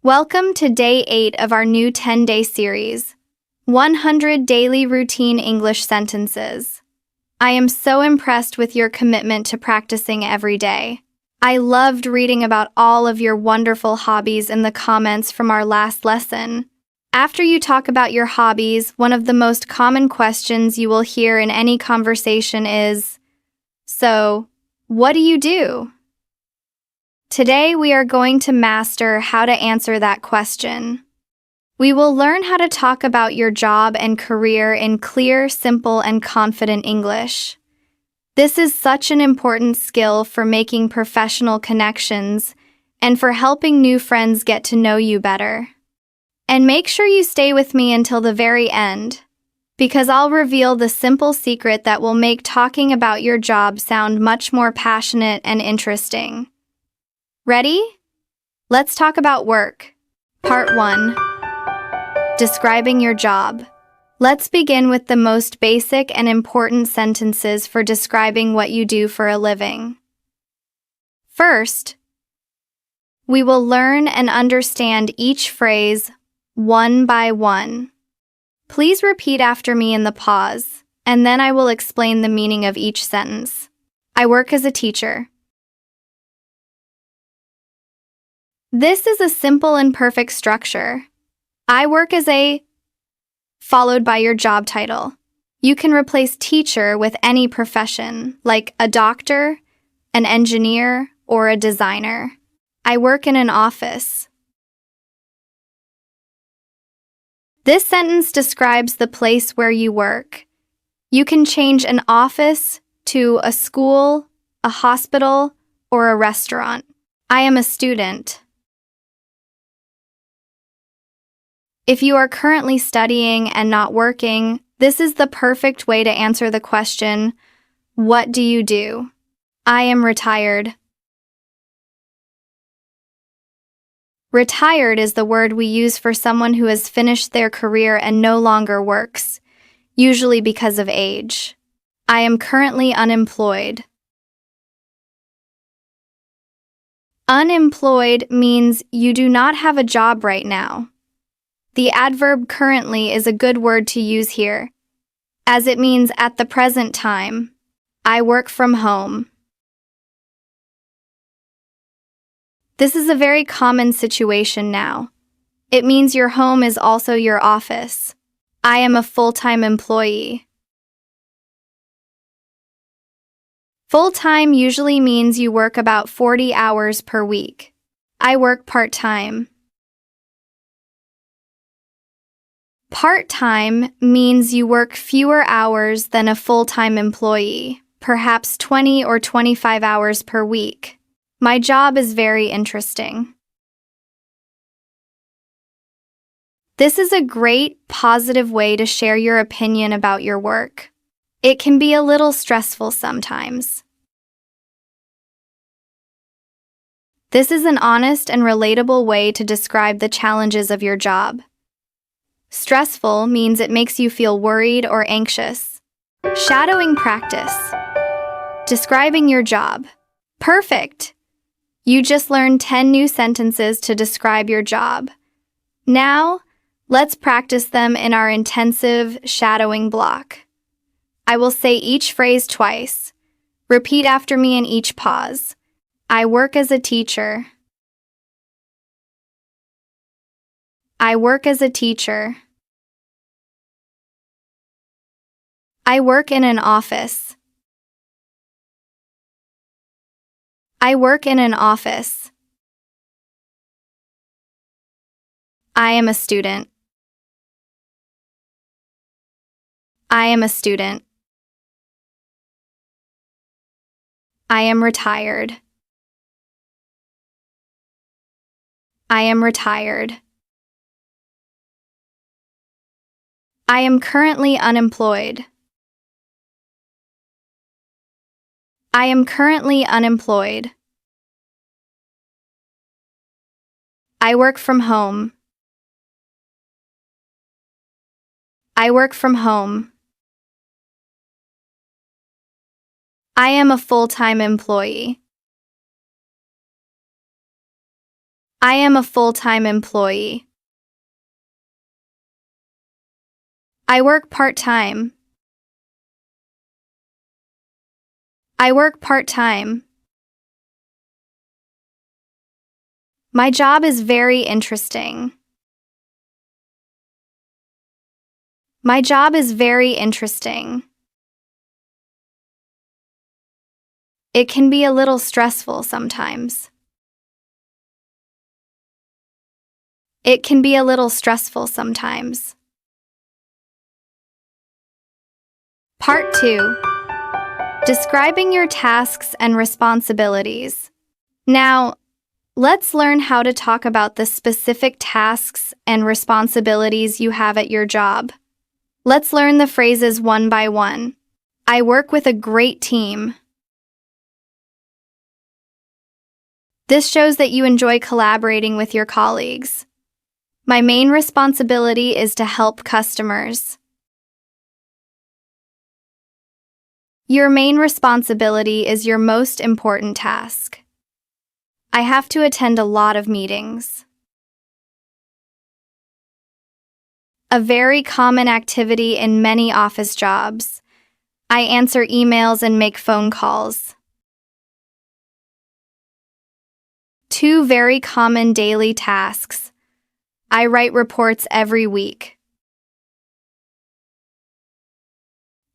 Welcome to day 8 of our new 10-day series, 100 Daily Routine English Sentences. I am so impressed with your commitment to practicing every day. I loved reading about all of your wonderful hobbies in the comments from our last lesson. After you talk about your hobbies, one of the most common questions you will hear in any conversation is, "So, what do you do?" Today, we are going to master how to answer that question. We will learn how to talk about your job and career in clear, simple, and confident English. This is such an important skill for making professional connections and for helping new friends get to know you better. And make sure you stay with me until the very end, because I'll reveal the simple secret that will make talking about your job sound much more passionate and interesting. Ready? Let's talk about work. Part 1. Describing your job. Let's begin with the most basic and important sentences for describing what you do for a living. First, we will learn and understand each phrase one by one. Please repeat after me in the pause, and then I will explain the meaning of each sentence. I work as a teacher. This is a simple and perfect structure. I work as a, followed by your job title. You can replace teacher with any profession, like a doctor, an engineer, or a designer. I work in an office. This sentence describes the place where you work. You can change an office to a school, a hospital, or a restaurant. I am a student. If you are currently studying and not working, this is the perfect way to answer the question, what do you do? I am retired. Retired is the word we use for someone who has finished their career and no longer works, usually because of age. I am currently unemployed. Unemployed means you do not have a job right now. The adverb currently is a good word to use here, as it means at the present time. I work from home. This is a very common situation now. It means your home is also your office. I am a full-time employee. Full-time usually means you work about 40 hours per week. I work part-time. Part-time means you work fewer hours than a full-time employee, perhaps 20 or 25 hours per week. My job is very interesting. This is a great, positive way to share your opinion about your work. It can be a little stressful sometimes. This is an honest and relatable way to describe the challenges of your job. Stressful means it makes you feel worried or anxious. Shadowing practice. Describing your job. Perfect! You just learned 10 new sentences to describe your job. Now, let's practice them in our intensive shadowing block. I will say each phrase twice. Repeat after me in each pause. I work as a teacher. I work as a teacher. I work in an office. I work in an office. I am a student. I am a student. I am retired. I am retired. I am currently unemployed. I am currently unemployed. I work from home. I work from home. I am a full-time employee. I am a full-time employee. I work part-time. I work part-time. My job is very interesting. My job is very interesting. It can be a little stressful sometimes. It can be a little stressful sometimes. Part 2. Describing your tasks and responsibilities. Now, let's learn how to talk about the specific tasks and responsibilities you have at your job. Let's learn the phrases one by one. I work with a great team. This shows that you enjoy collaborating with your colleagues. My main responsibility is to help customers. Your main responsibility is your most important task. I have to attend a lot of meetings. A very common activity in many office jobs. I answer emails and make phone calls. 2 very common daily tasks. I write reports every week.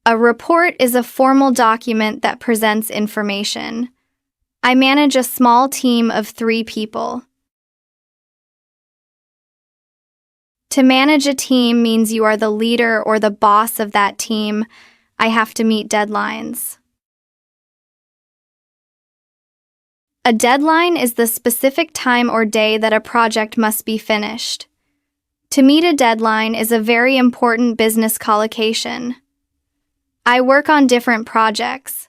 A report is a formal document that presents information. I manage a small team of 3 people. To manage a team means you are the leader or the boss of that team. I have to meet deadlines. A deadline is the specific time or day that a project must be finished. To meet a deadline is a very important business collocation. I work on different projects.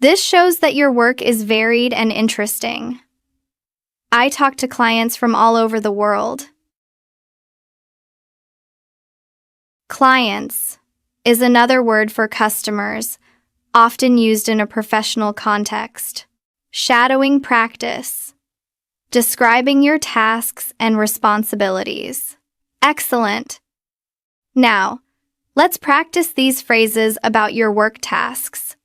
This shows that your work is varied and interesting. I talk to clients from all over the world. Clients is another word for customers, often used in a professional context. Shadowing practice. Describing your tasks and responsibilities. Excellent. Now, let's practice these phrases about your work tasks.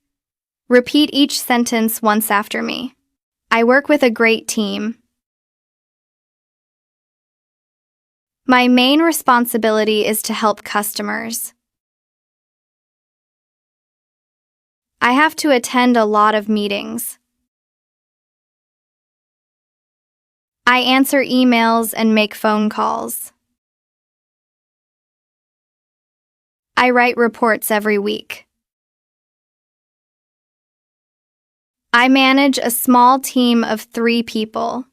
Repeat each sentence once after me. I work with a great team. My main responsibility is to help customers. I have to attend a lot of meetings. I answer emails and make phone calls. I write reports every week. I manage a small team of 3 people.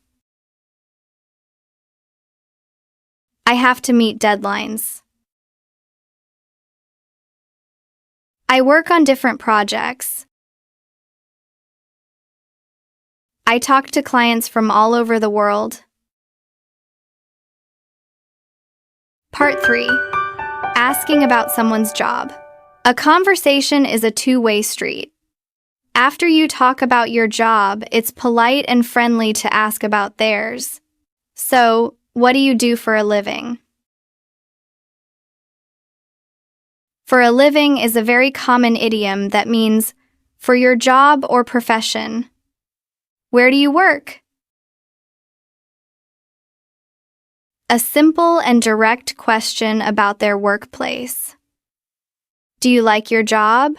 I have to meet deadlines. I work on different projects. I talk to clients from all over the world. Part 3. Asking about someone's job. A conversation is a two-way street. After you talk about your job, it's polite and friendly to ask about theirs. So, what do you do for a living? For a living is a very common idiom that means for your job or profession. Where do you work? A simple and direct question about their workplace. Do you like your job?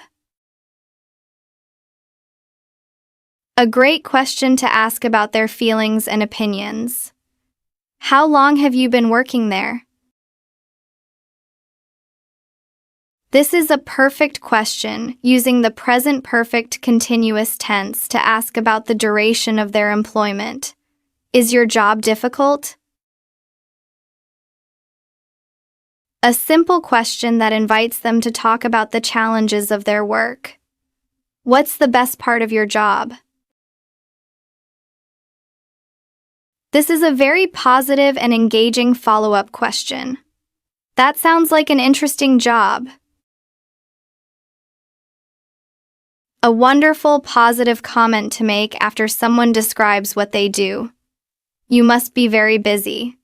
A great question to ask about their feelings and opinions. How long have you been working there? This is a perfect question using the present perfect continuous tense to ask about the duration of their employment. Is your job difficult? A simple question that invites them to talk about the challenges of their work. What's the best part of your job? This is a very positive and engaging follow-up question. That sounds like an interesting job. A wonderful, positive comment to make after someone describes what they do. You must be very busy.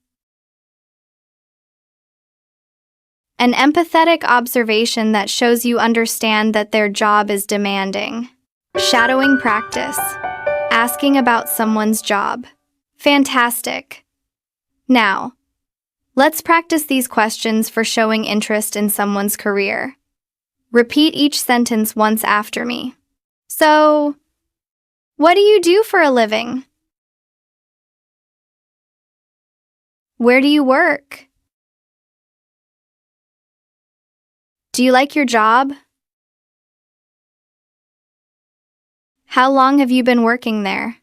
An empathetic observation that shows you understand that their job is demanding. Shadowing practice. Asking about someone's job. Fantastic. Now, let's practice these questions for showing interest in someone's career. Repeat each sentence once after me. So, what do you do for a living? Where do you work? Do you like your job? How long have you been working there?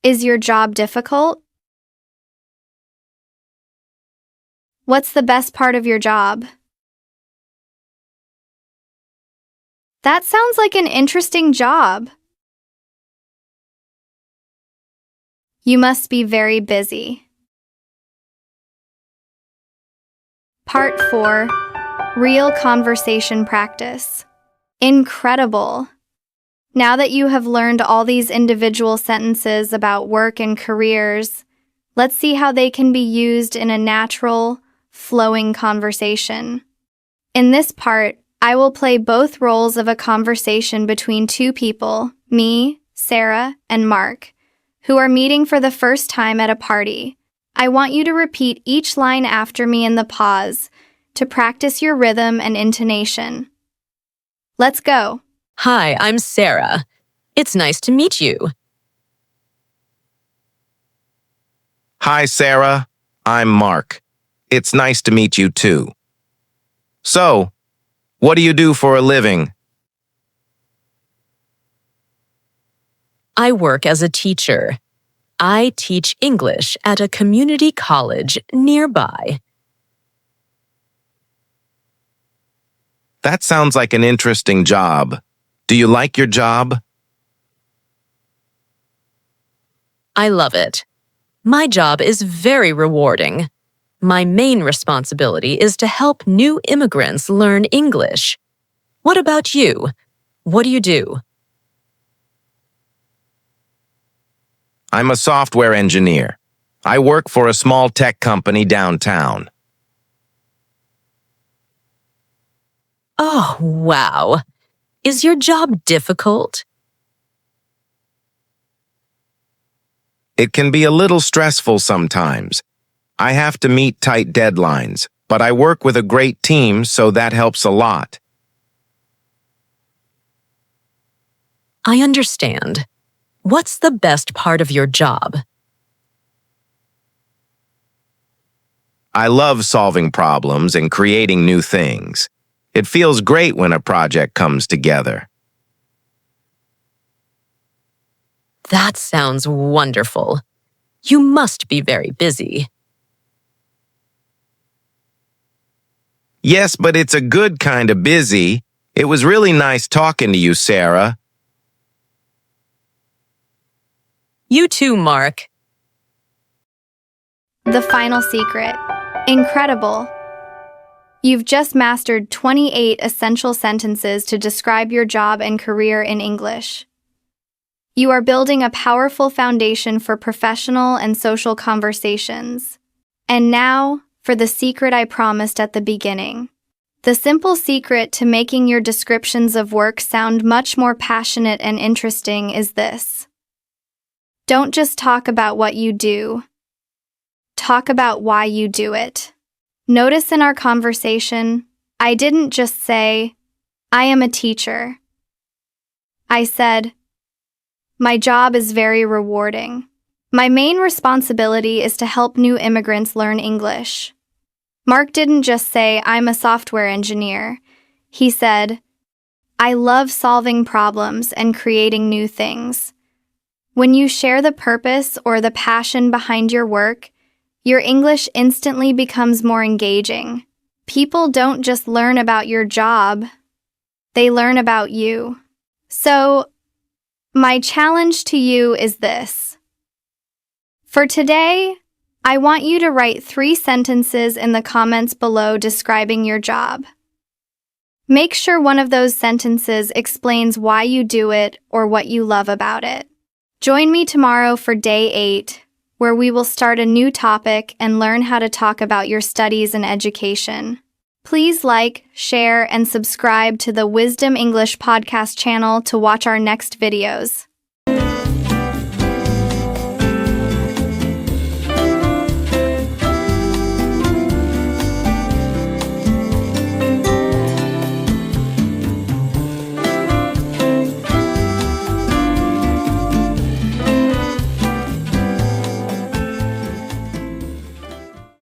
Is your job difficult? What's the best part of your job? That sounds like an interesting job. You must be very busy. Part 4. Real conversation practice. Incredible! Now that you have learned all these individual sentences about work and careers, let's see how they can be used in a natural, flowing conversation. In this part, I will play both roles of a conversation between two people, me, Sarah, and Mark, who are meeting for the first time at a party. I want you to repeat each line after me in the pause to practice your rhythm and intonation. Let's go. Hi, I'm Sarah. It's nice to meet you. Hi, Sarah. I'm Mark. It's nice to meet you too. So, what do you do for a living? I work as a teacher. I teach English at a community college nearby. That sounds like an interesting job. Do you like your job? I love it. My job is very rewarding. My main responsibility is to help new immigrants learn English. What about you? What do you do? I'm a software engineer. I work for a small tech company downtown. Oh, wow. Is your job difficult? It can be a little stressful sometimes. I have to meet tight deadlines, but I work with a great team, so that helps a lot. I understand. What's the best part of your job? I love solving problems and creating new things. It feels great when a project comes together. That sounds wonderful. You must be very busy. Yes, but it's a good kind of busy. It was really nice talking to you, Sarah. You too, Mark. The final secret. Incredible! You've just mastered 28 essential sentences to describe your job and career in English. You are building a powerful foundation for professional and social conversations. And now, for the secret I promised at the beginning. The simple secret to making your descriptions of work sound much more passionate and interesting is this. Don't just talk about what you do. Talk about why you do it. Notice in our conversation, I didn't just say, I am a teacher. I said, my job is very rewarding. My main responsibility is to help new immigrants learn English. Mark didn't just say, I'm a software engineer. He said, I love solving problems and creating new things. When you share the purpose or the passion behind your work, your English instantly becomes more engaging. People don't just learn about your job, they learn about you. So, my challenge to you is this. For today, I want you to write 3 sentences in the comments below describing your job. Make sure one of those sentences explains why you do it or what you love about it. Join me tomorrow for day 8, where we will start a new topic and learn how to talk about your studies and education. Please like, share, and subscribe to the Wisdom English podcast channel to watch our next videos.